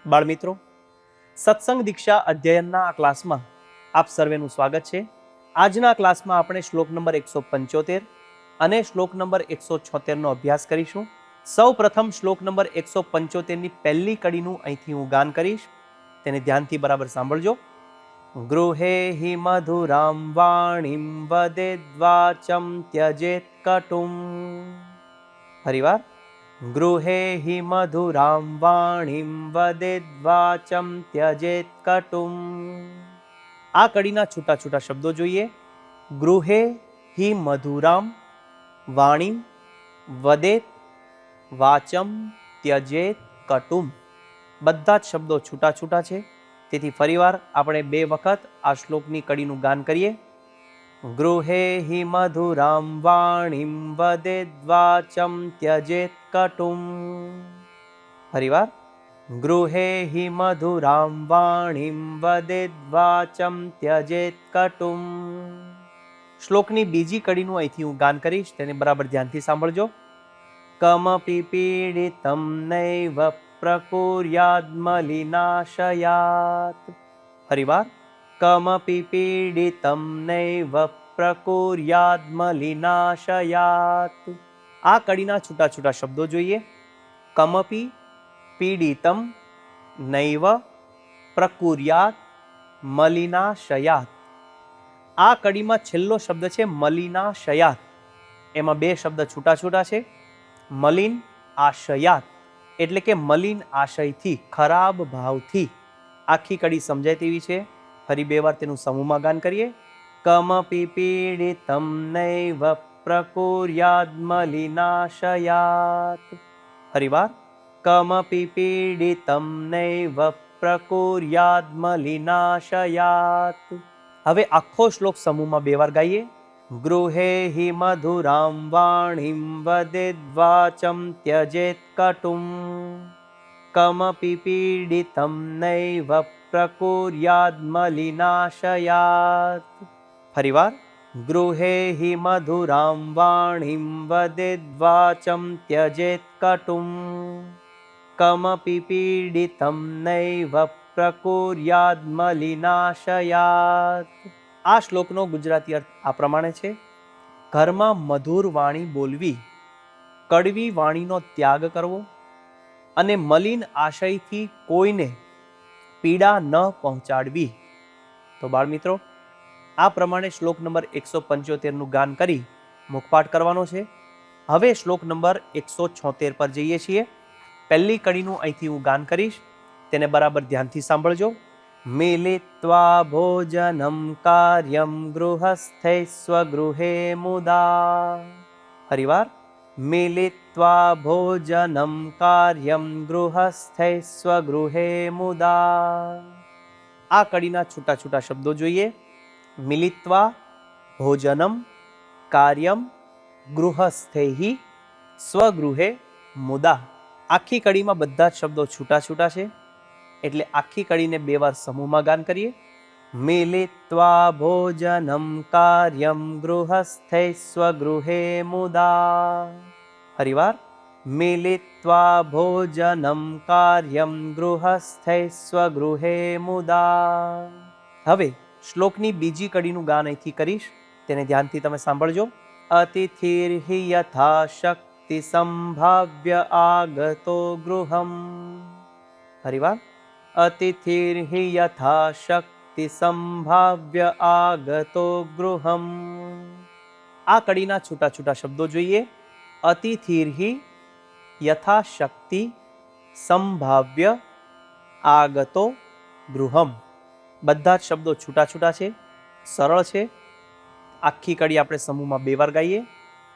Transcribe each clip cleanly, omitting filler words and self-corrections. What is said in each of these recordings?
બાળમિત્રો, સત્સંગ દીક્ષા અધ્યયનના આ ક્લાસમાં આપ સર્વેનું સ્વાગત છે. આજના ક્લાસમાં આપણે શ્લોક નંબર 175 અને શ્લોક નંબર 176 નો અભ્યાસ કરીશું. સૌ પ્રથમ શ્લોક નંબર 175 ની પહેલી કડીનું અહીંથી હું ગાન કરીશ, તેને ધ્યાનથી બરાબર સાંભળજો. ગૃહે હિ મધુરામ વાણીમ વદેદ્વાચમ ત્યજેત કટુમ. ફરીવાર, ગૃહે હિ મધુરામ વાણીમ વદેદ્વાચમ ત્યજેત કટુમ. આ કડીના છૂટા છૂટા શબ્દો જોઈએ. ગૃહે હિ મધુરામ વાણીમ વદેત વાચમ ત્યજેત કટુમ. બધા જ શબ્દો છૂટા છૂટા છે, તેથી ફરીવાર આપણે 2 વખત આ શ્લોકની કડીનું ગાન કરીએ. ગૃહે હિ મધુરામ વાણીમ વદેદ્વાચમ ત્યજેત કટુમ. ફરીવાર, ગૃહે હિ મધુરામ વાણીમ વદેદ્વાચમ ત્યજેત કટુમ. શ્લોકની બીજી કડીનું અહીંથી હું ગાન કરીશ, તેને બરાબર ધ્યાનથી સાંભળજો. કમપિ પીડિતમ નૈવ પ્રકુર્યાદ મલિનાશયાત. ફરીવાર, કમપિ પીડિતમ નૈવ પ્રકુર્યાદ મલિનાશયાત. આ કડીના છૂટા છૂટા શબ્દો જોઈએ. કમપિ પીડિતમ નૈવ પ્રકુર્યાદ મલિનાશયાત. આ કડીમાં છેલ્લો શબ્દ છે મલિનાશયાત. એમાં 2 શબ્દ છૂટા છૂટા છે. મલિન આશયાત એટલે કે મલિન આશયથી, ખરાબ ભાવથી. આખી કડી સમજાય તેવી છે. ફરી 2 વાર તેનું સમૂહમાં ગાન કરીએ. કમપિ પીડિતમ નૈવ પ્રકુર્યાદ મલિનાશયાત. ફરીવાર, કમપિ પીડિતમ નૈવ પ્રકુર્યાદ મલિનાશયાત. હવે આખો શ્લોક સમૂહમાં 2 વાર ગાઈએ. ગૃહે હિ મધુરામ વાણીમ વદેદ્વાચમ ત્યજેત કટુમ. કમપિ પીડિતમ નૈવ પ્રકુર્યાદ મલિનાશયાત. ફરીવાર, ગૃહે હિ મધુરામ વાણીમ વદેદ્વાચમ ત્યજેત કટુમ. કમપિ પીડિતમ નૈવ પ્રકુર્યાદ મલિનાશયાત. આ શ્લોકનો ગુજરાતી અર્થ આ પ્રમાણે છે. ઘરમાં મધુર વાણી બોલવી, કડવી વાણીનો ત્યાગ કરવો અને મલિન આશયથી કોઈને પીડા ન પહોંચાડવી. તો બાળમિત્રો, આ પ્રમાણે શ્લોક નંબર 175 નું ગાન કરી મુખપાઠ કરવાનો છે. હવે શ્લોક નંબર 176 પર જઈએ છીએ. પહેલી કડીનું અહીંથી હું ગાન કરીશ, તેને બરાબર ધ્યાનથી સાંભળજો. મિલિત્વા ભોજનમ કાર્યમ ગૃહસ્થૈ સ્વગૃહે મુદા. ફરીવાર, મિલિત્વા ભોજનમ કાર્યમ ગૃહસ્થૈ સ્વગૃહે મુદા. આ કડીના છૂટા છૂટા શબ્દો જોઈએ. મિલિત્વા ભોજનમ કાર્યમ ગૃહસ્થૈ સ્વગૃહે મુદા. આખી કડીમાં બધા જ શબ્દો છૂટા છૂટા છે, એટલે આખી કડીને 2 વાર સમૂહમાં ગાન કરીએ. મિલિત્વા ભોજનમ કાર્યમ ગૃહસ્થૈ સ્વગૃહે મુદા. ફરીવાર, મિલિત્વા ભોજનમ કાર્યમ ગૃહસ્થૈ સ્વગૃહે મુદા. હવે શ્લોકની બીજી કડીનું ગાન અહીંથી કરીશ, તેને ધ્યાનથી તમે સાંભળજો. અતિથિર્હિ યથા શક્તિ સંભાવ્ય આગતો ગૃહમ. ફરીવાર, અતિથિર્હિ યથા શક્તિ સંભાવ્ય આગતો ગૃહમ. આ કડીના છૂટા છૂટા શબ્દો જોઈએ. અતિથિર્હિ યથા શક્તિ સંભાવ્ય આગતો ગૃહમ. બધા જ શબ્દો છૂટા છૂટા છે, સરળ છે. આખી કડી આપણે સમૂહમાં 2 વાર ગાઈએ.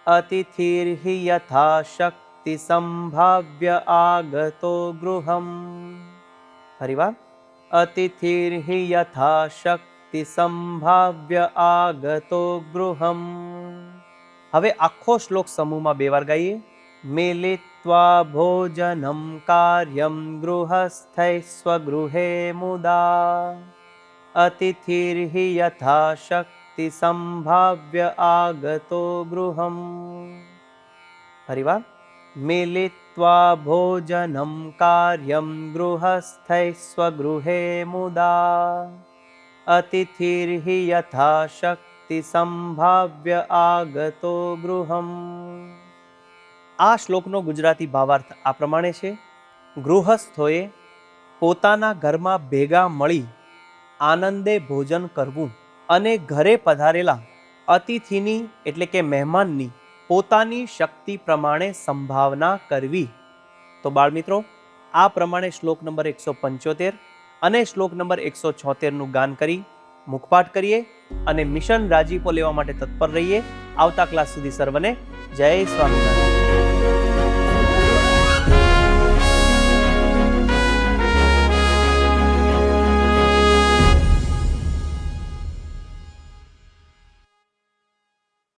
અતિથિર્હિ યથા શક્તિ સંભાવ્ય આગતો ગૃહમ. ફરીવાર, અતિથિર્હિ યથા શક્તિ સંભાવ્ય આગતો ગૃહમ. હવે આખો શ્લોક સમૂહમાં 2 વાર ગાઈએ. મિલિત્વા ભોજનમ કાર્યમ ગૃહસ્થૈ સ્વગૃહે મુદા. અતિથિર્હિ યથા શક્તિ સંભાવ્ય આગતો ગૃહમ. ફરીવાર, મિલિત્વા ત્યક્ત્વા ભોજનમ કાર્યમ ગૃહસ્થૈ સ્વગૃહે મુદા અતિથિર્હિ યથા શક્તિ સંભાવ્ય આગતો ગૃહમ. આ શ્લોકનો ગુજરાતી ભાવાર્થ આ પ્રમાણે છે. ગૃહસ્થોએ પોતાના ઘરમાં ભેગા મળી આનંદે ભોજન કરવું અને ઘરે પધારેલા અતિથિની એટલે કે મહેમાનની પોતાની શક્તિ પ્રમાણે સંભાવના કરવી. તો બાળમિત્રો, આ પ્રમાણે શ્લોક નંબર 175 અને શ્લોક નંબર 176 ગાન કરી મુખપાઠ કરીએ અને મિશન રાજીપો લેવા માટે તત્પર રહીએ. આવતા ક્લાસ સુધી સર્વને જય સ્વામિનારાયણ.